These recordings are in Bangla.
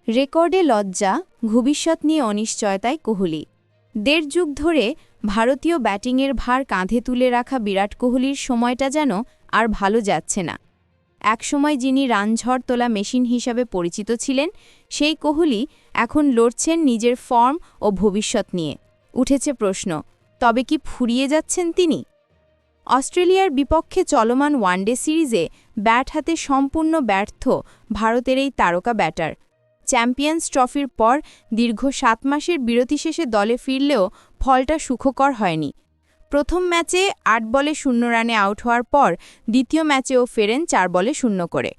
রেকর্ডে লজ্জা, ভবিষ্যৎ নিয়ে অনিশ্চয়তায় কোহলি। ১.৫ যুগ ধরে ভারতীয় ব্যাটিংয়ের ভার কাঁধে তুলে রাখা বিরাট কোহলির সময়টা যেন আর ভালো যাচ্ছে না। একসময় যিনি রানঝড় তোলা মেশিন হিসাবে পরিচিত ছিলেন, সেই কোহলি এখন লড়ছেন নিজের ফর্ম ও ভবিষ্যৎ নিয়ে। উঠেছে প্রশ্ন, তবে কি ফুরিয়ে যাচ্ছেন তিনি? অস্ট্রেলিয়ার বিপক্ষে চলমান ওয়ানডে সিরিজে ব্যাট হাতে সম্পূর্ণ ব্যর্থ ভারতের এই তারকা ব্যাটার। চ্যাম্পিয়ন্স ট্রফির পর দীর্ঘ ৭ মাসের বিরতি শেষে দলে ফিরলেও ফলটা সুখকর হয়নি। প্রথম ম্যাচে ৮ বলে ০ রানে আউট হওয়ার পর দ্বিতীয় ম্যাচেও ফেরেন ৪ বলে ০ করে।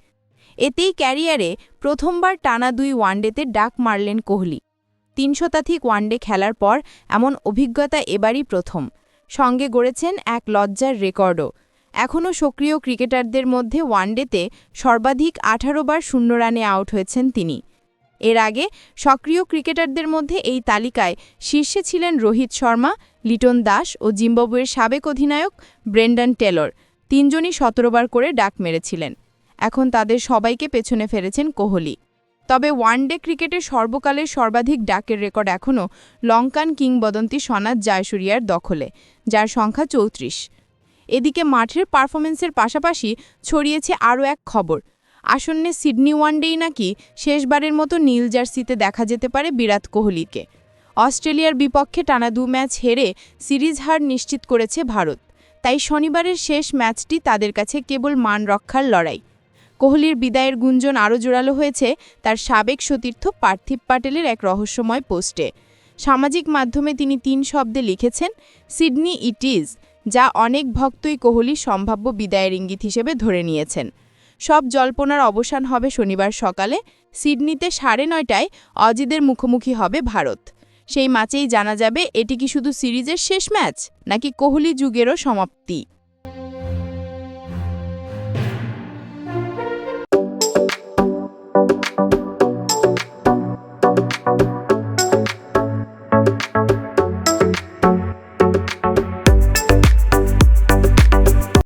এতেই ক্যারিয়ারে প্রথমবার টানা ২ ওয়ানডেতে ডাক মারলেন কোহলি। ৩০০ শতাধিক ওয়ানডে খেলার পর এমন অভিজ্ঞতা এবারই প্রথম। সঙ্গে গড়েছেন এক লজ্জার রেকর্ডও। এখনও সক্রিয় ক্রিকেটারদের মধ্যে ওয়ানডেতে সর্বাধিক ১৮ বার ০ রানে আউট হয়েছেন তিনি। এর আগে সক্রিয় ক্রিকেটারদের মধ্যে এই তালিকায় শীর্ষে ছিলেন রোহিত শর্মা, লিটন দাস ও জিম্বাবুয়ের সাবেক অধিনায়ক ব্রেন্ডন টেলর। তিনজনই ১৭ বার করে ডাক মেরেছিলেন। এখন তাদের সবাইকে পেছনে ফেলেছেন কোহলি। তবে ওয়ানডে ক্রিকেটের সর্বকালের সর্বাধিক ডাকের রেকর্ড এখনও লঙ্কান কিংবদন্তি সনাথ জয়সূরিয়ার দখলে, যার সংখ্যা ৩৪। এদিকে মাঠের পারফরমেন্সের পাশাপাশি ছড়িয়েছে আরও এক খবর। আসন্নে সিডনি ওয়ানডেই নাকি শেষবারের মতো নীল জার্সিতে দেখা যেতে পারে বিরাট কোহলিকে। অস্ট্রেলিয়ার বিপক্ষে টানা ২ ম্যাচ হেরে সিরিজ হার নিশ্চিত করেছে ভারত। তাই শনিবারের শেষ ম্যাচটি তাদের কাছে কেবল মান রক্ষার লড়াই। কোহলির বিদায়ের গুঞ্জন আরও জোরালো হয়েছে তার সাবেক সতীর্থ পার্থিব প্যাটেলের এক রহস্যময় পোস্টে। সামাজিক মাধ্যমে তিনি ৩ শব্দে লিখেছেন, সিডনি ইট ইজ, যা অনেক ভক্তই কোহলির সম্ভাব্য বিদায়ের ইঙ্গিত হিসেবে ধরে নিয়েছেন। সব জল্পনার অবসান হবে শনিবার সকালে। সিডনিতে ৯:৩০টায় অজিদের মুখোমুখি হবে ভারত। সেই ম্যাচেই জানা যাবে এটি কি শুধু সিরিজের শেষ ম্যাচ নাকি কোহলি যুগেরও সমাপ্তি।